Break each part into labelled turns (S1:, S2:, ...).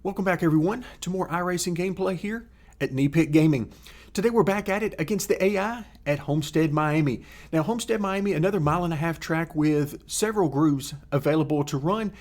S1: Welcome back everyone to more iRacing gameplay here at NEPIC Gaming. Today we're back at it against the AI at Homestead, Miami. Now Homestead, Miami, another 1.5 mile track with several grooves available to run.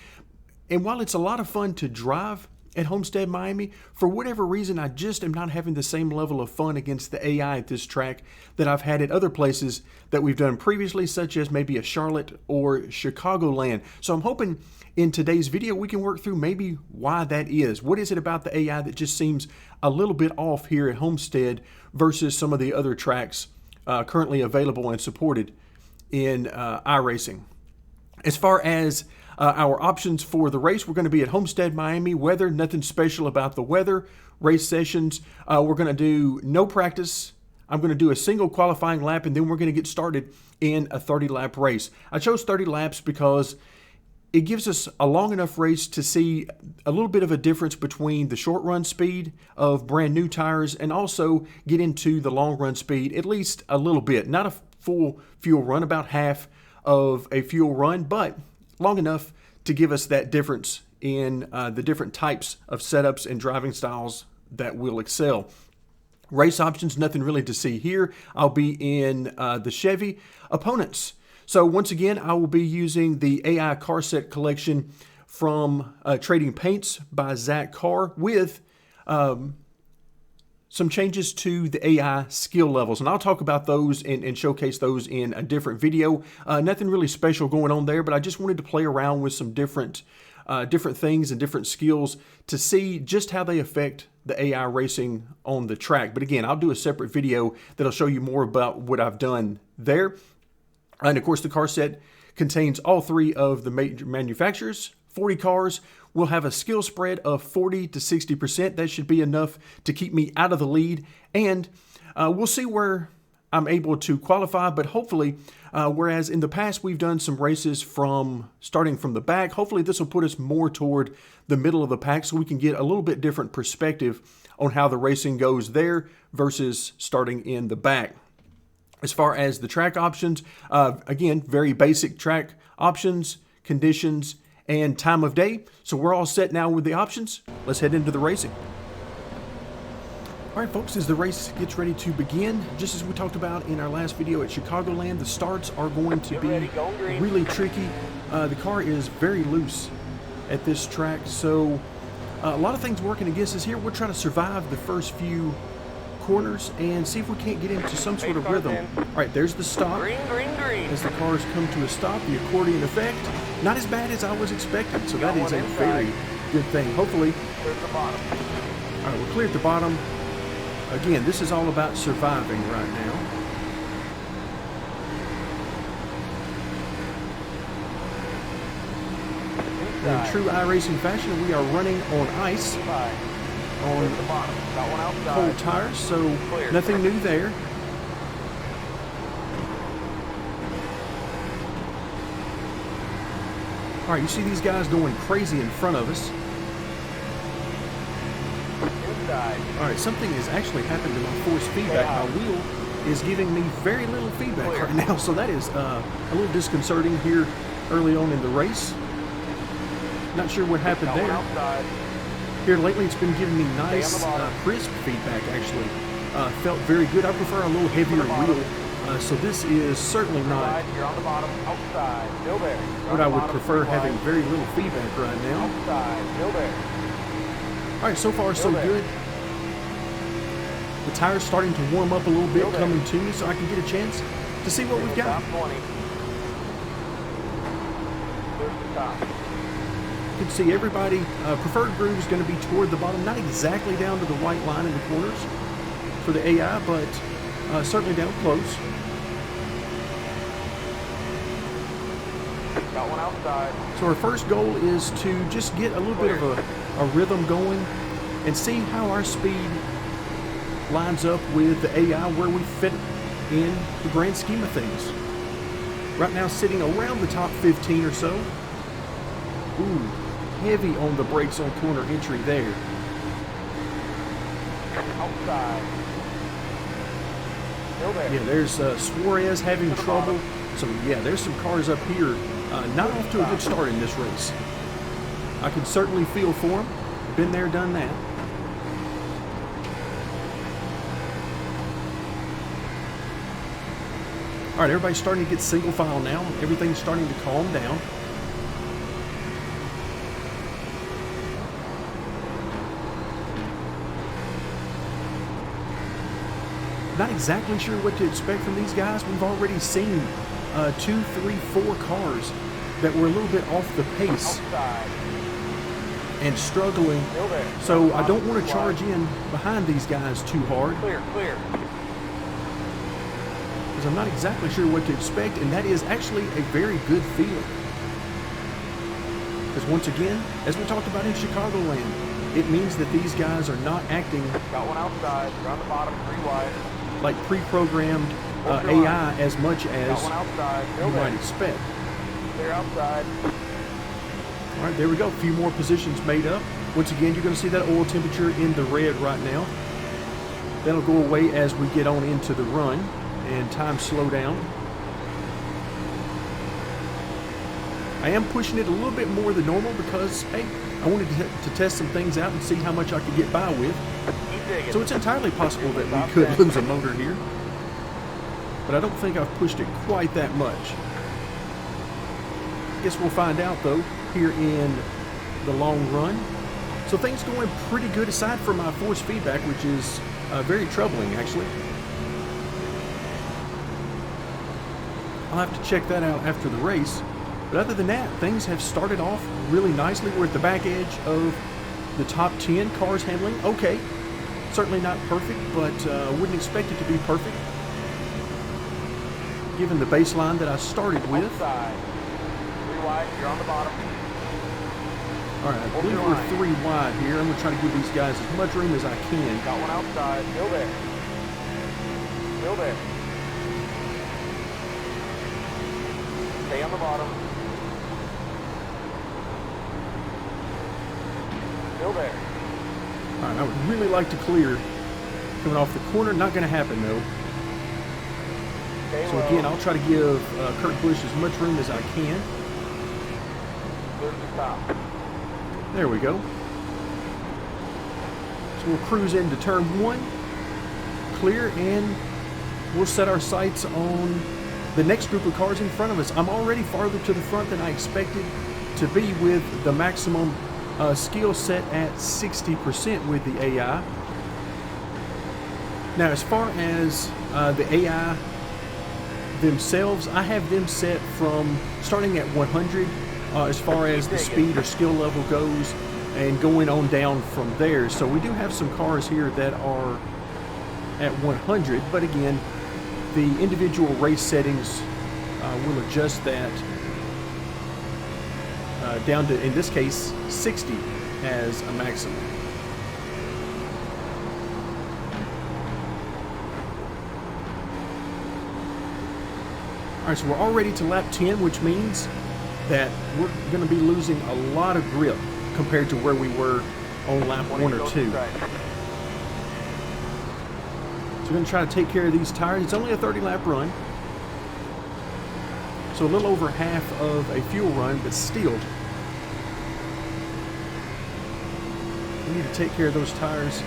S1: And while it's a lot of fun to drive at Homestead, Miami, for whatever reason I just am not having the same level of fun against the AI at this track that I've had at other places that we've done previously, such as maybe a Charlotte or Chicagoland. So I'm hoping in today's video we can work through maybe why that is. What is it about the AI that just seems a little bit off here at Homestead versus some of the other tracks currently available and supported in iRacing? As far as our options for the race, we're going to be at Homestead, Miami. Weather, nothing special about the weather. Race sessions, we're going to do no practice. I'm going to do a single qualifying lap, and then we're going to get started in a 30-lap race. I chose 30 laps because it gives us a long enough race to see a little bit of a difference between the short run speed of brand new tires and also get into the long run speed at least a little bit. Not a full fuel run, about half of a fuel run, but long enough to give us that difference in the different types of setups and driving styles that will excel. Race options, nothing really to see here. I'll be in the Chevy. Opponents. So once again, I will be using the AI car set collection from Trading Paints by Zach Carr with some changes to the AI skill levels. And I'll talk about those and showcase those in a different video. Nothing really special going on there, but I just wanted to play around with some different things and different skills to see just how they affect the AI racing on the track. But again, I'll do a separate video that'll show you more about what I've done there. And of course, the car set contains all three of the major manufacturers. 40 cars will have a skill spread of 40 to 60%. That should be enough to keep me out of the lead. And we'll see where I'm able to qualify, but hopefully, whereas in the past we've done some races starting from the back, hopefully this will put us more toward the middle of the pack so we can get a little bit different perspective on how the racing goes there versus starting in the back. As far as the track options, again, very basic track options, conditions, and time of day. So we're all set now with the options. Let's head into the racing. All right, folks, as the race gets ready to begin, just as we talked about in our last video at Chicagoland, the starts are going to be really tricky. The car is very loose at this track, so a lot of things working against us here. We're trying to survive the first few corners and see if we can't get into some sort of rhythm. All right, there's the stop.
S2: Green.
S1: As the cars come to a stop, the accordion effect, not as bad as I was expecting, so that is a very good thing. Hopefully,
S2: Clear the bottom.
S1: all right, we're clear at the bottom. Again, this is all about surviving right now. In true iRacing fashion, we are running on ice, on cold tires, so nothing new there. All right, you see these guys going crazy in front of us. All right, something has actually happened to my force feedback. My wheel is giving me very little feedback right now, so that is a little disconcerting here early on in the race. Not sure what happened there. Here lately, it's been giving me nice, crisp feedback, actually. Felt very good. I prefer a little heavier wheel, so this is certainly not what I would prefer, having very little feedback right now. All right, so far so good. The tire's starting to warm up a little bit, coming to me, so I can get a chance to see what we've got. You can see everybody, preferred groove is going to be toward the bottom, not exactly down to the white line in the corners for the AI, but certainly down close.
S2: Got one outside.
S1: So our first goal is to just get a little bit of a rhythm going and see how our speed lines up with the AI, where we fit in the grand scheme of things. Right now sitting around the top 15 or so. Ooh, heavy on the brakes on corner entry there.
S2: Outside. Still there.
S1: Yeah, there's Suarez having trouble. So yeah, there's some cars up here not off to a good start in this race. I can certainly feel for him. Been there, done that. All right, everybody's starting to get single file now. Everything's starting to calm down. Not exactly sure what to expect from these guys. We've already seen 2, 3, 4 cars that were a little bit off the pace and struggling. So I don't want to charge in behind these guys too hard.
S2: Clear.
S1: Because I'm not exactly sure what to expect, and that is actually a very good feeling. Because once again, as we talked about in Chicagoland, it means that these guys are not acting
S2: Got one outside. You're on the bottom, 3 wide.
S1: like pre-programmed AI as much
S2: Got
S1: as
S2: one outside.
S1: you might expect.
S2: Clear outside.
S1: All right, there we go. A few more positions made up. Once again, you're going to see that oil temperature in the red right now. That'll go away as we get on into the run and time slow down. I am pushing it a little bit more than normal because, hey, I wanted to test some things out and see how much I could get by with.
S2: Keep digging.
S1: So it's entirely possible that we could lose a motor here. But I don't think I've pushed it quite that much. Guess we'll find out though here in the long run. So things going pretty good aside from my force feedback, which is very troubling actually. I'll have to check that out after the race. But other than that, things have started off really nicely. We're at the back edge of the top 10 cars handling. Okay, certainly not perfect, but wouldn't expect it to be perfect given the baseline that I started with.
S2: Outside. 3 wide. You're on the bottom.
S1: All right, I believe we're 3 wide here. I'm going to try to give these guys as much room as I can.
S2: Got one outside. Still there. Still there. Stay on the bottom. Still there.
S1: All right, I would really like to clear coming off the corner. Not going to happen though.
S2: Stay
S1: So
S2: low.
S1: again, I'll try to give Kurt Busch as much room as I can.
S2: Clear to the top.
S1: There we go. So we'll cruise into turn 1, clear, and we'll set our sights on the next group of cars in front of us. I'm already farther to the front than I expected to be with the maximum skill set at 60% with the AI. Now, as far as the AI themselves, I have them set from starting at 100 as far as the speed or skill level goes and going on down from there. So we do have some cars here that are at 100, but again, the individual race settings will adjust that down to, in this case, 60 as a maximum. All right, so we're already to lap 10, which means that we're going to be losing a lot of grip compared to where we were on lap 1 or 2. So we're going to try to take care of these tires. It's only a 30-lap run, so a little over half of a fuel run, but still, we need to take care of those tires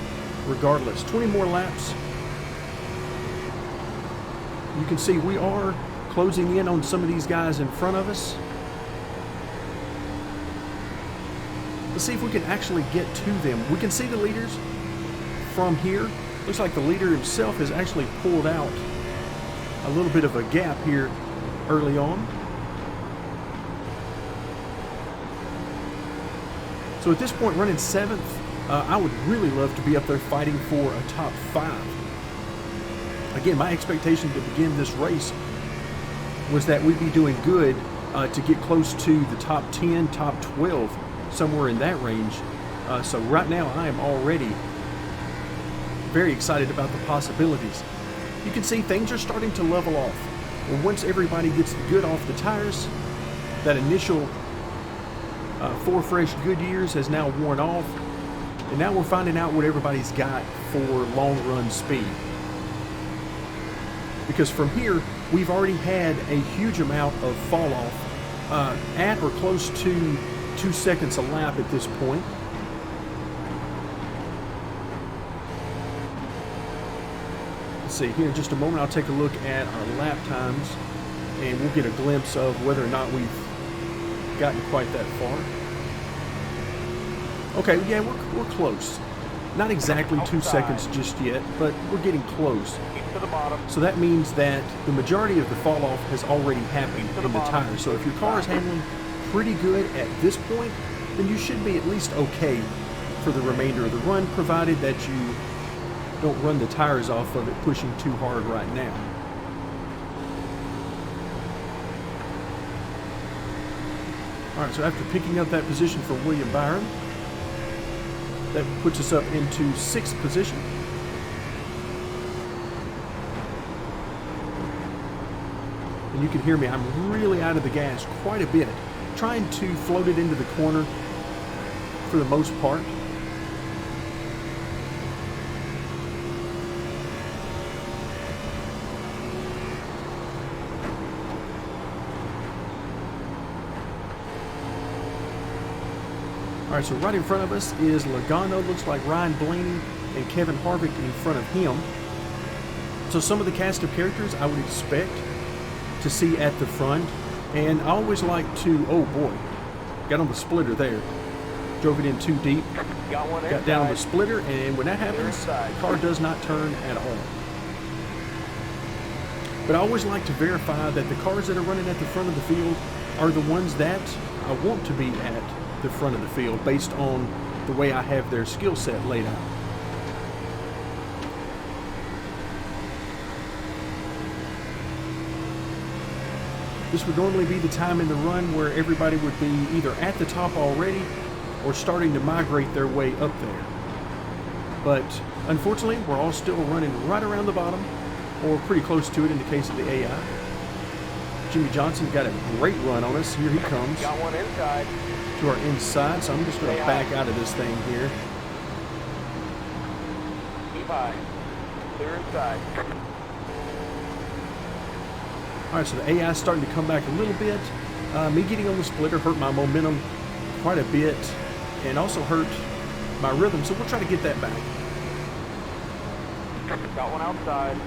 S1: regardless. 20 more laps. You can see we are closing in on some of these guys in front of us. Let's see if we can actually get to them. We can see the leaders from here. Looks like the leader himself has actually pulled out a little bit of a gap here early on. So at this point, running 7th, I would really love to be up there fighting for a top 5. Again, my expectation to begin this race was that we'd be doing good to get close to the top 10, top 12, somewhere in that range. So right now, I am already very excited about the possibilities. You can see things are starting to level off. And once everybody gets good off the tires, that initial 4 fresh good years has now worn off. And now we're finding out what everybody's got for long run speed. Because from here, we've already had a huge amount of fall off at or close to 2 seconds a lap at this point. Let's see, here in just a moment I'll take a look at our lap times and we'll get a glimpse of whether or not we've gotten quite that far. Okay, yeah, we're close. Not exactly 2 seconds just yet, but we're getting close.
S2: To the bottom.
S1: So that means that the majority of the fall off has already happened in the tires. So if your car is handling pretty good at this point, then you should be at least okay for the remainder of the run, provided that you don't run the tires off of it pushing too hard right now. Alright, so after picking up that position for William Byron, that puts us up into 6th position. And you can hear me, I'm really out of the gas quite a bit, trying to float it into the corner for the most part. Alright, so right in front of us is Logano. Looks like Ryan Blaney and Kevin Harvick in front of him. So some of the cast of characters I would expect to see at the front. And I always like to, oh boy, got on the splitter there. Drove it in too deep. Got down the splitter, and when that happens, the car does not turn at all. But I always like to verify that the cars that are running at the front of the field are the ones that I want to be at the front of the field based on the way I have their skill set laid out. This would normally be the time in the run where everybody would be either at the top already or starting to migrate their way up there. But unfortunately, we're all still running right around the bottom, or pretty close to it in the case of the AI. Jimmy Johnson got a great run on us. Here he comes.
S2: Got one inside.
S1: To our inside, so I'm just going to back out of this thing here.
S2: Keep high. Clear inside.
S1: Alright, so the AI is starting to come back a little bit. Me getting on the splitter hurt my momentum quite a bit and also hurt my rhythm, so we'll try to get that back.
S2: Got one outside.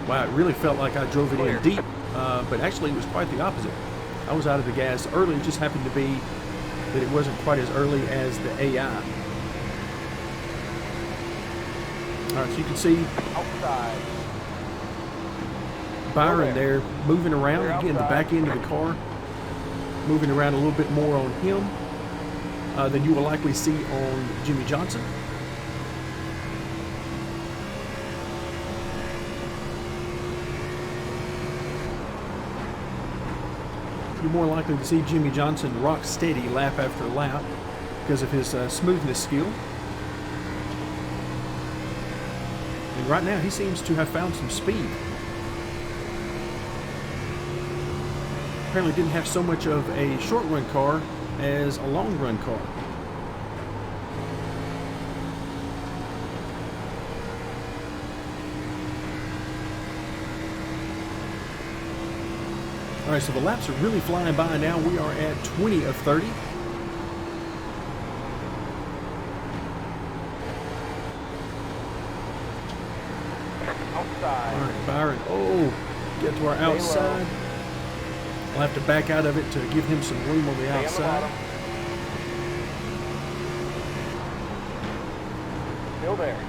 S1: Wow, it really felt like I drove it in deep, but actually it was quite the opposite. I was out of the gas early. It just happened to be that it wasn't quite as early as the AI. Alright, so you can see
S2: Outside.
S1: Byron there moving around, again, the back end of the car, moving around a little bit more on him than you will likely see on Jimmy Johnson. You're more likely to see Jimmy Johnson rock steady lap after lap because of his smoothness skill. And right now he seems to have found some speed. Apparently didn't have so much of a short run car as a long run car. Alright, so the laps are really flying by now. We are at 20 of 30.
S2: Outside.
S1: Alright, Byron, oh, get to our outside. We'll have to back out of it to give him some room on the outside.
S2: Still there.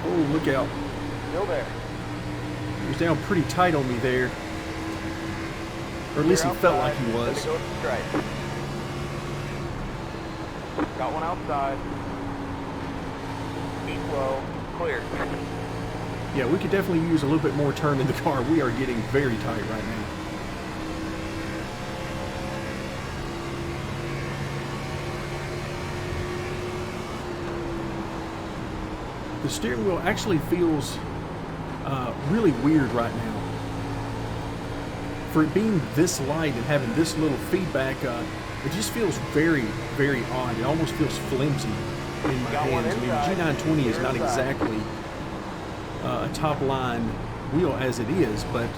S1: Oh, look out.
S2: Still there.
S1: He was down pretty tight on me there. Or at least he felt like he was.
S2: Go straight. Got one outside. Keep low. Clear.
S1: Yeah, we could definitely use a little bit more turn in the car. We are getting very tight right now. The steering wheel actually feels really weird right now. For it being this light and having this little feedback, it just feels very, very odd. It almost feels flimsy in my hands. I mean, the G920 is not exactly a top line wheel as it is, but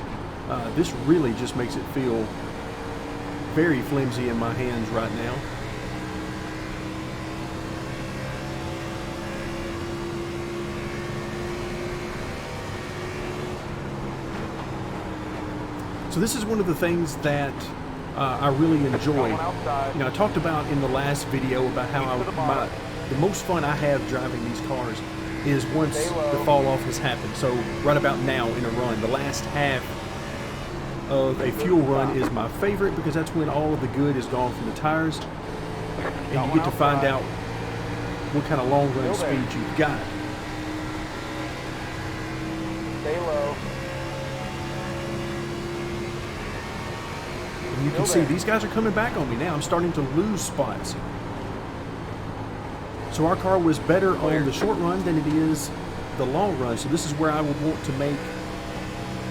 S1: this really just makes it feel very flimsy in my hands right now. So this is one of the things that I really enjoy. You know, I talked about in the last video about how the most fun I have driving these cars is once the fall off has happened. So right about now in a run, the last half of a fuel run is my favorite because that's when all of the good is gone from the tires, and you get to find out what kind of long run speed you've got.
S2: Stay low.
S1: And you can see these guys are coming back on me now. I'm starting to lose spots. So our car was better on the short run than it is the long run. So this is where I would want to make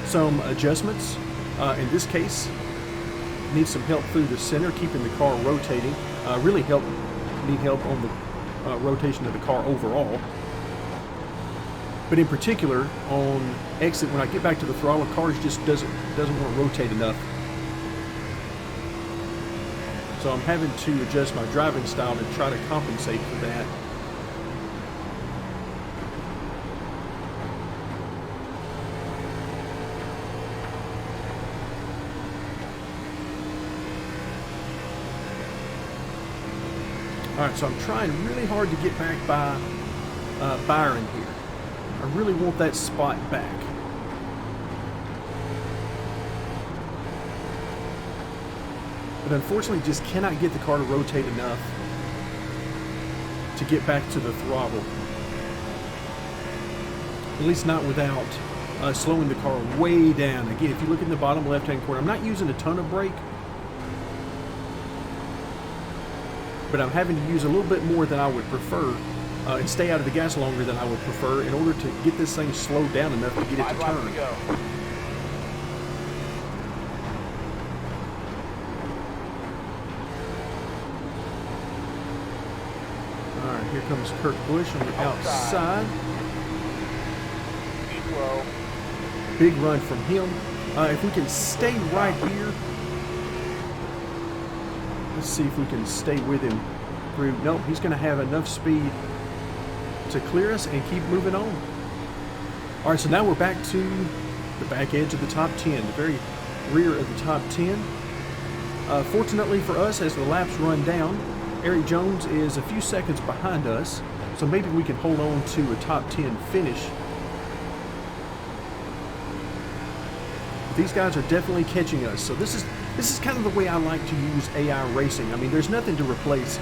S1: some adjustments. In this case, need some help through the center, keeping the car rotating. Really need help on the rotation of the car overall. But in particular, on exit, when I get back to the throttle, the car just doesn't want to rotate enough. So I'm having to adjust my driving style to try to compensate for that. Alright, so I'm trying really hard to get back by Byron here. I really want that spot back. But unfortunately just cannot get the car to rotate enough to get back to the throttle. At least not without slowing the car way down. Again, if you look in the bottom left-hand corner, I'm not using a ton of brake, but I'm having to use a little bit more than I would prefer and stay out of the gas longer than I would prefer in order to get this thing slowed down enough to get it to turn. Alright, here comes Kurt Busch on the outside. Big run from him. If we can stay right here, let's see if we can stay with him through. Nope, he's going to have enough speed to clear us and keep moving on. All right, so now we're back to the back edge of the top 10, the very rear of the top 10. Fortunately for us, as the laps run down, Eric Jones is a few seconds behind us, so maybe we can hold on to a top 10 finish. But these guys are definitely catching us, so this is kind of the way I like to use AI racing. I mean, there's nothing to replace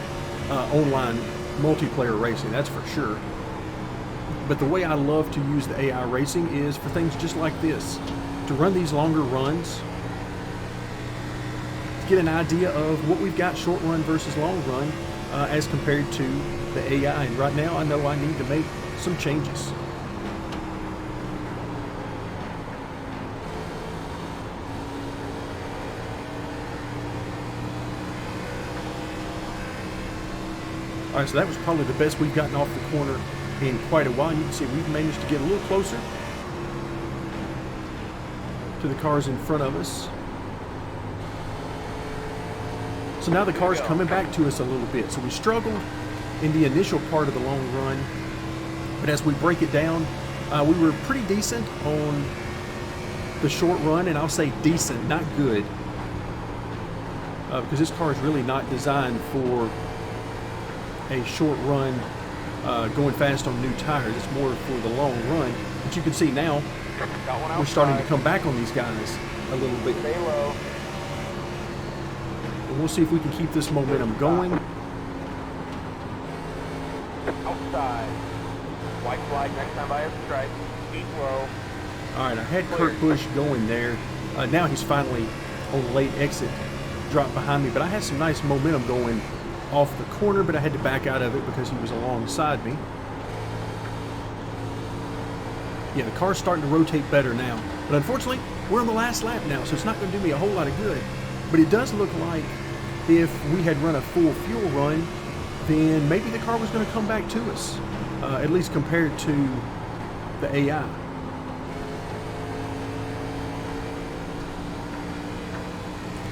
S1: online multiplayer racing, that's for sure. But the way I love to use the AI racing is for things just like this, to run these longer runs, to get an idea of what we've got short run versus long run as compared to the AI. And right now I know I need to make some changes. All right, so that was probably the best we've gotten off the corner in quite a while. You can see we've managed to get a little closer to the cars in front of us. So now the car's coming back to us a little bit. So we struggled in the initial part of the long run, but as we break it down, we were pretty decent on the short run, and I'll say decent, not good, because this car is really not designed for a short run going fast on new tires. It's more for the long run. But you can see now we're starting to come back on these guys a little bit.
S2: Stay low.
S1: And we'll see if we can keep this momentum going.
S2: Outside. White flag next time I have a stripe. Keep low.
S1: Alright, I had Kurt Busch going there. Now he's finally on the late exit, dropped behind me. But I had some nice momentum going off the corner, but I had to back out of it because he was alongside me. Yeah, the car's starting to rotate better now. But unfortunately, we're on the last lap now, so it's not going to do me a whole lot of good. But it does look like if we had run a full fuel run, then maybe the car was going to come back to us, at least compared to the AI.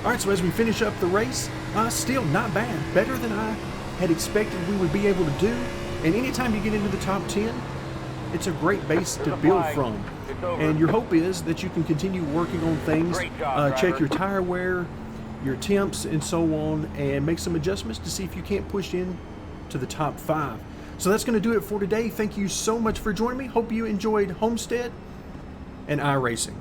S1: All right, so as we finish up the race, still not bad. Better than I had expected we would be able to do. And anytime you get into the top 10, it's a great base to
S2: There's a
S1: build
S2: flag.
S1: from.
S2: It's over.
S1: And your hope is that you can continue working on things,
S2: Great job,
S1: check
S2: driver.
S1: your tire wear, your temps, and so on, and make some adjustments to see if you can't push in to the top 5. So that's going to do it for today. Thank you so much for joining me. Hope you enjoyed Homestead and iRacing.